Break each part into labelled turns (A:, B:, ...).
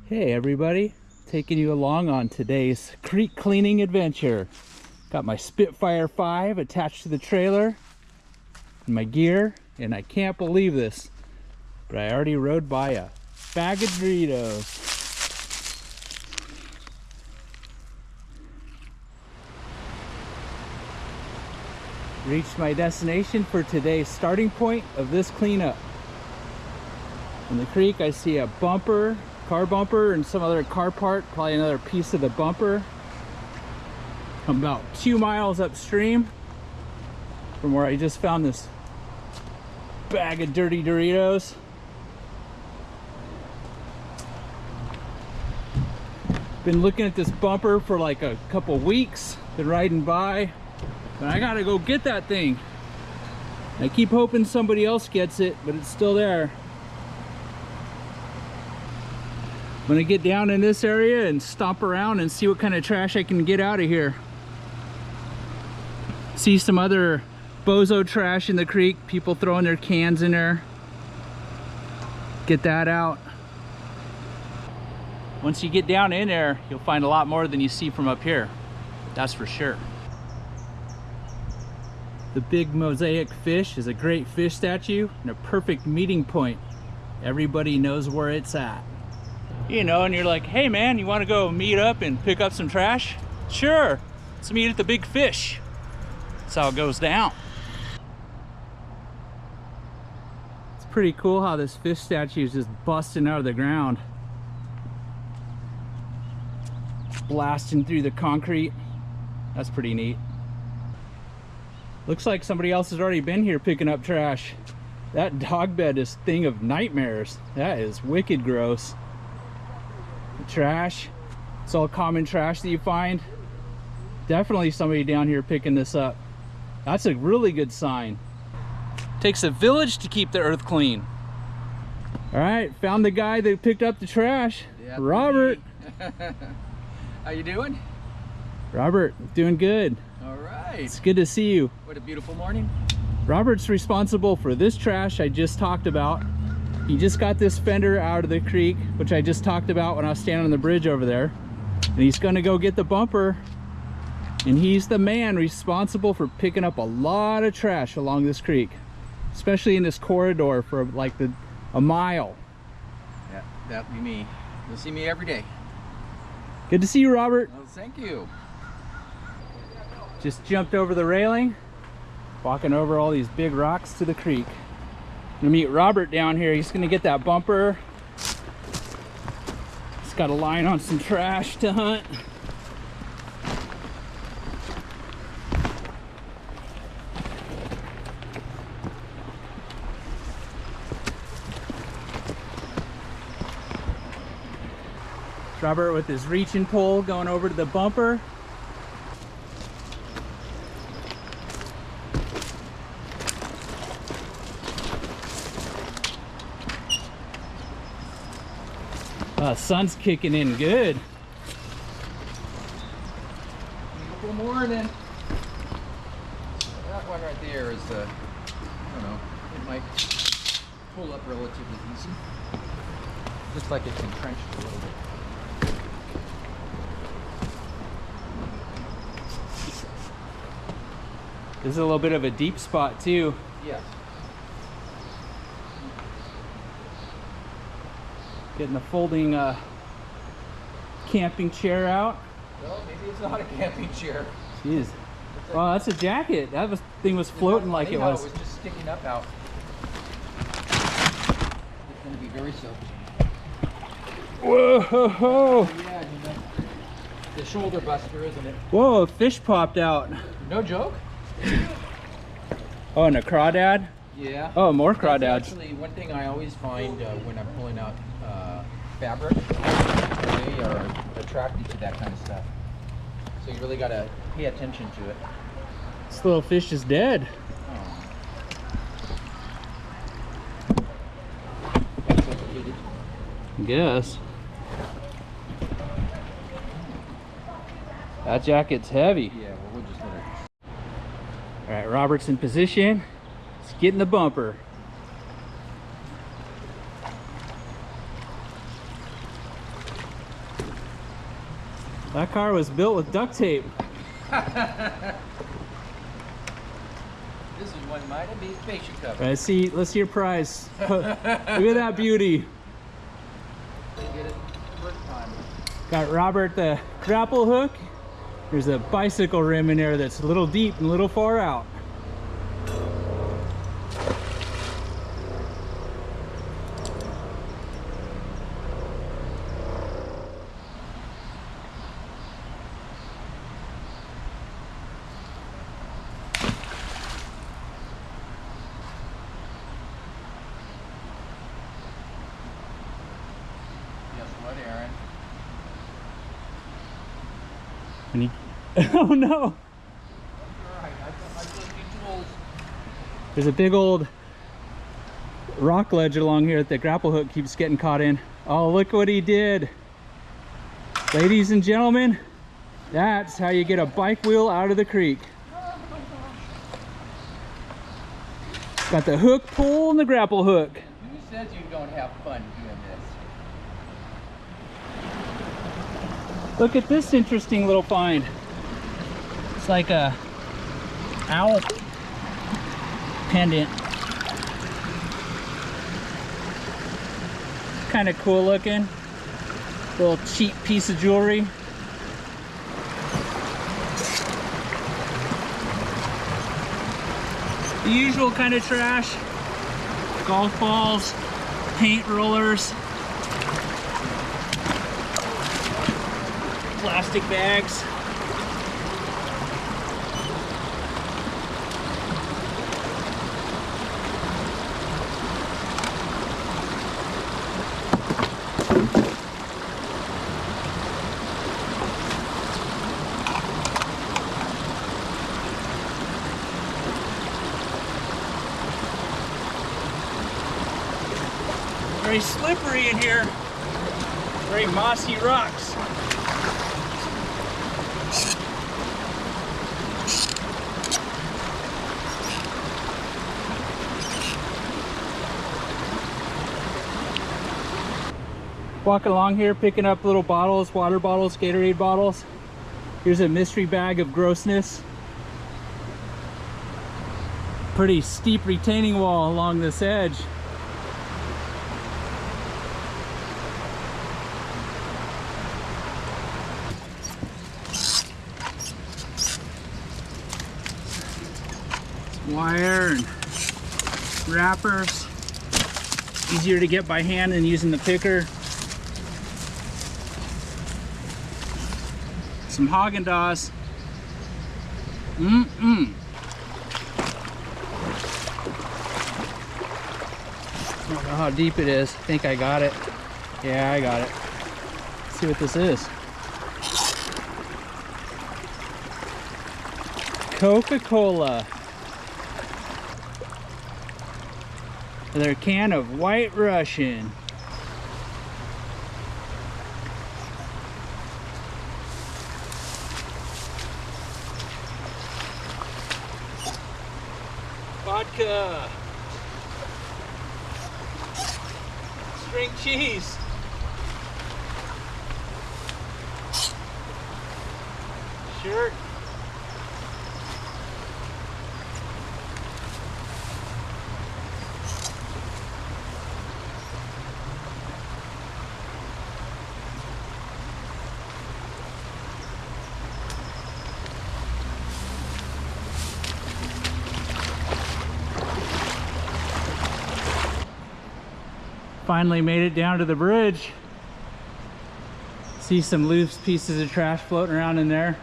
A: Hey everybody, taking you along on today's creek cleaning adventure. Got my Spitfire 5 attached to the trailer and my gear, and I can't believe this, but I already rode by a bag of Doritos. Reached my destination for today's starting point of this cleanup. In the creek I see a bumper, car bumper, and some other car part, probably another piece of the bumper. I'm about 2 miles upstream from where I just found this bag of dirty Doritos. Been looking at this bumper for like a couple weeks, been riding by, but I gotta go get that thing. I keep hoping somebody else gets it, but it's still there. I'm gonna get down in this area and stomp around and see what kind of trash I can get out of here. See some other bozo trash in the creek, people throwing their cans in there. Get that out. Once you get down in there, you'll find a lot more than you see from up here. That's for sure. The big mosaic fish is a great fish statue and a perfect meeting point. Everybody knows where it's at. You know, and you're like, hey man, you want to go meet up and pick up some trash? Sure, let's meet at the big fish. That's how it goes down. It's pretty cool how this fish statue is just busting out of the ground. Blasting through the concrete. That's pretty neat. Looks like somebody else has already been here picking up trash. That dog bed is a thing of nightmares. That is wicked gross. Trash, it's all common trash that you find. Definitely somebody down here picking this up. That's a really good sign. Takes a village to keep the earth clean. All right, found the guy that picked up the trash. Yeah, Robert.
B: How you doing?
A: Robert, doing good.
B: All right.
A: It's good to see you.
B: What a beautiful morning.
A: Robert's responsible for this trash I just talked about. He just got this fender out of the creek, which I just talked about when I was standing on the bridge over there. And he's gonna go get the bumper. And he's the man responsible for picking up a lot of trash along this creek, especially in this corridor for like a mile.
B: Yeah, that'd be me. You'll see me every day.
A: Good to see you, Robert.
B: Well, thank you.
A: Just jumped over the railing, walking over all these big rocks to the creek. I'm gonna meet Robert down here. He's gonna get that bumper. He's got a line on some trash to hunt. Robert with his reaching pole going over to the bumper. Sun's kicking in good.
B: Beautiful morning. That one right there is, I don't know, it might pull up relatively easy. Looks like it's entrenched a little bit.
A: This is a little bit of a deep spot too.
B: Yes.
A: Getting the folding camping chair out.
B: Well, maybe it's not a camping chair.
A: Jeez. Oh, that's a jacket. That thing was floating like it was.
B: It was just sticking up out. It's going to be very soaked.
A: Whoa! Ho, ho.
B: Yeah, you know, the shoulder buster, isn't it?
A: Whoa! A fish popped out.
B: No joke.
A: Oh, and a crawdad.
B: Yeah.
A: Oh, more
B: That's
A: crawdads.
B: actually one thing I always find when I'm pulling out fabric. They are attracted to that kind of stuff. So you really got to pay attention to it.
A: This little fish is dead. I guess. That jacket's heavy.
B: Yeah, well, we'll just let it.
A: All right, Robert's in position. Let's get in the bumper. That car was built with duct tape.
B: This is one might be spaceship cover.
A: Let's see your prize. Look at that beauty.
B: Didn't get it first time.
A: Got Robert the grapple hook. There's a bicycle rim in there that's a little deep and a little far out.
B: Guess what, Aaron?
A: And he, oh no!
B: Alright, I took you tools.
A: There's a big old rock ledge along here that the grapple hook keeps getting caught in. Oh, look what he did. Ladies and gentlemen, that's how you get a bike wheel out of the creek. Got the hook pull and the grapple hook.
B: Who says you don't have fun doing this?
A: Look at this interesting little find. It's like a owl pendant. Kind of cool looking. Little cheap piece of jewelry. The usual kind of trash. Golf balls, paint rollers, plastic bags. Very slippery in here. Very mossy rocks. Walking along here, picking up little bottles, water bottles, Gatorade bottles. Here's a mystery bag of grossness. Pretty steep retaining wall along this edge. Wire and wrappers. Easier to get by hand than using the picker. Some Haagen-Dazs. I don't know how deep it is. I think I got it. Yeah, I got it. Let's see what this is. Coca-Cola. Another can of White Russian. Vodka. String cheese. Shirt. Finally made it down to the bridge. See some loose pieces of trash floating around in there.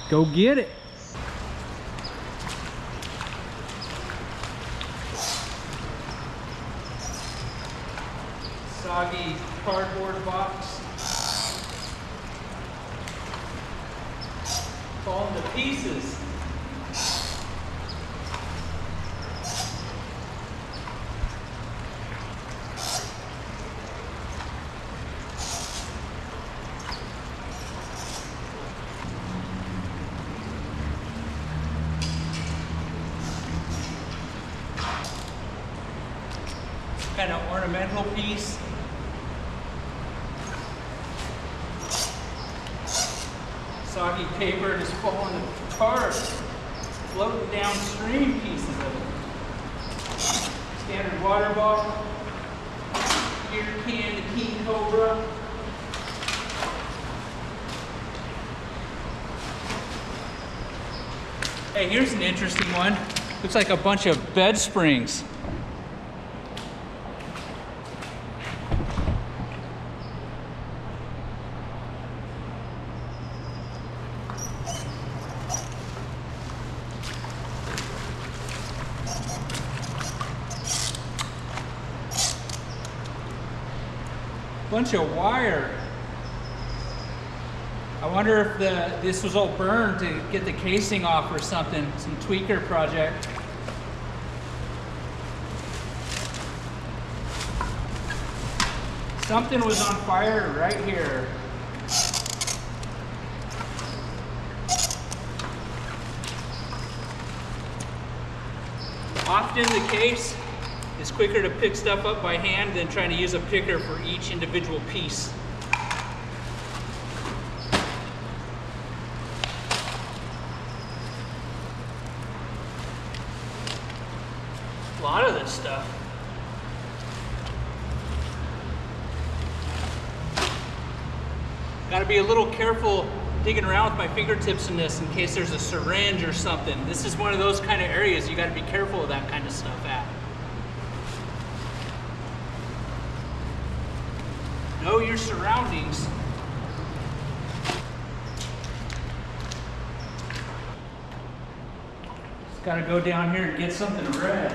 A: Go get it. Soggy cardboard box. Falling to pieces. Kind of ornamental piece. soggy paper just falling apart, floating downstream pieces of it. Standard water bottle, beer can, the King Cobra. Hey, here's an interesting one. Looks like a bunch of bed springs. Bunch of wire. I wonder if this was all burned to get the casing off or something. Some tweaker project. Something was on fire right here. Often the case, it's quicker to pick stuff up by hand than trying to use a picker for each individual piece. A lot of this stuff. Got to be a little careful digging around with my fingertips in this in case there's a syringe or something. This is one of those kind of areas you got to be careful of that kind of stuff at. Know your surroundings. Just got to go down here and get something red.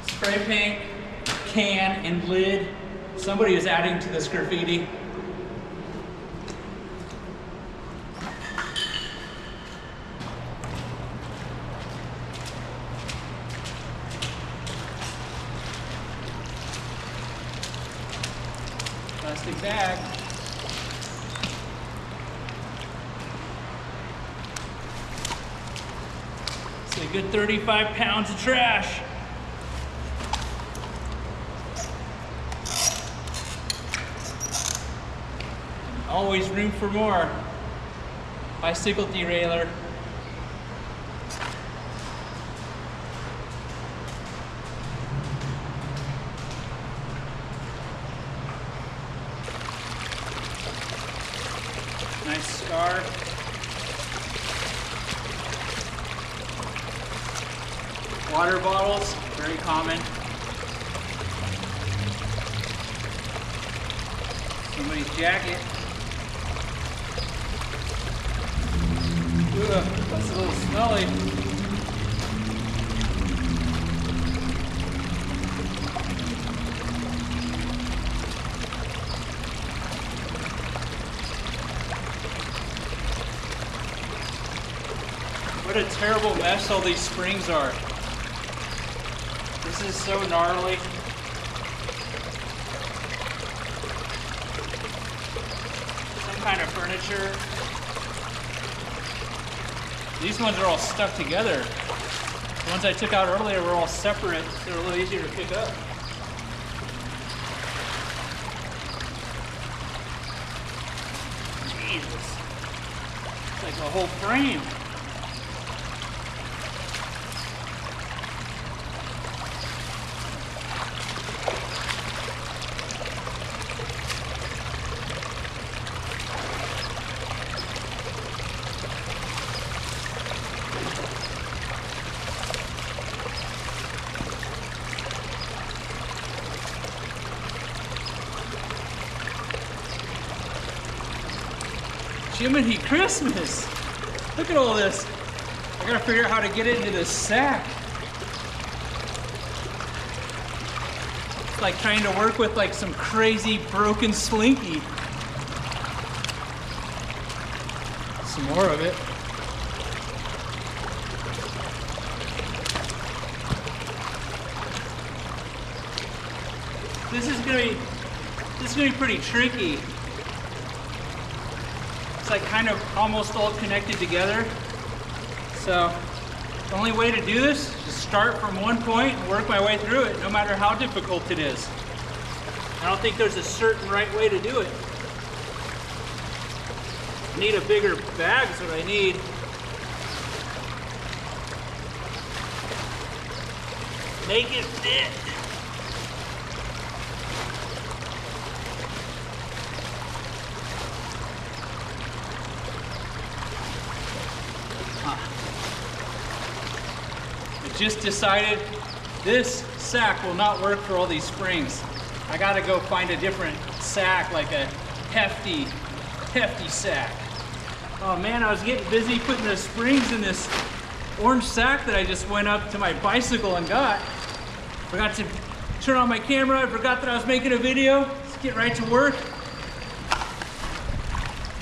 A: Spray paint, can, and lid. Somebody is adding to this graffiti. Plastic bag. It's a good 35 pounds of trash. Always room for more. Bicycle derailleur. Nice scar. Water bottles, very common. Somebody's jacket. Ugh, that's a little smelly. What a terrible mess all these springs are. This is so gnarly. Some kind of furniture. These ones are all stuck together. The ones I took out earlier were all separate, so they're a little easier to pick up. Jesus. It's like a whole frame. Jiminy Christmas! Look at all this. I gotta figure out how to get it into this sack. It's like trying to work with like some crazy broken slinky. Some more of it. This is gonna be pretty tricky. like kind of almost all connected together. So the only way to do this is start from one point and work my way through it, no matter how difficult it is. I don't think there's a certain right way to do it. I need a bigger bag is what I need. Make it fit. I just decided this sack will not work for all these springs. I gotta go find a different sack, like a hefty sack. Oh man, I was getting busy putting the springs in this orange sack that I just went up to my bicycle and got. Forgot to turn on my camera. I forgot that I was making a video. Let's get right to work.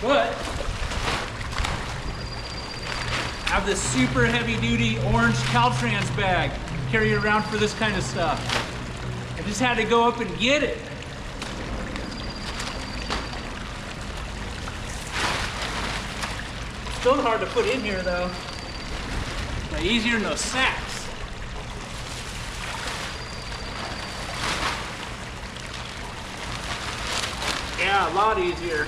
A: But I have this super heavy duty orange Caltrans bag. Carry it around for this kind of stuff. I just had to go up and get it. Still hard to put in here though. But easier than those sacks. Yeah, a lot easier.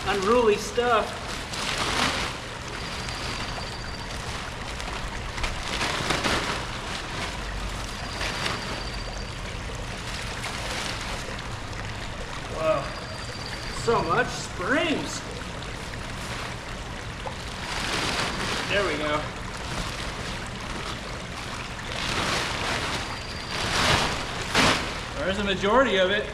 A: Unruly stuff. Whoa, so much springs. There we go. There's the majority of it.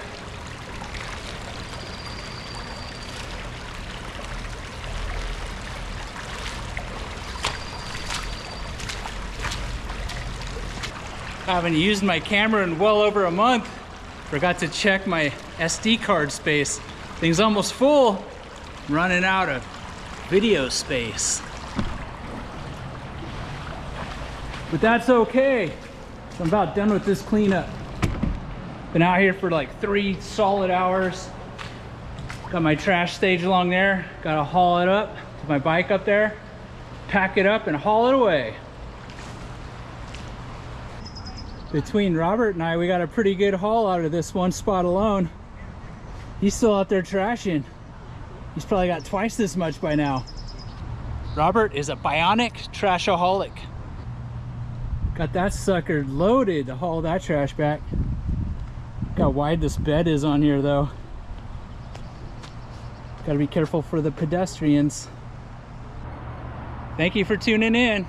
A: I haven't used my camera in well over a month. Forgot to check my SD card space. Thing's almost full. I'm running out of video space. But that's okay. I'm about done with this cleanup. Been out here for like 3 solid hours. Got my trash stage along there. Gotta haul it up to my bike up there, pack it up and haul it away. Between Robert and I, we got a pretty good haul out of this one spot alone. He's still out there trashing. He's probably got twice this much by now. Robert is a bionic trashaholic. Got that sucker loaded to haul that trash back. Look how wide this bed is on here though. Gotta be careful for the pedestrians. Thank you for tuning in.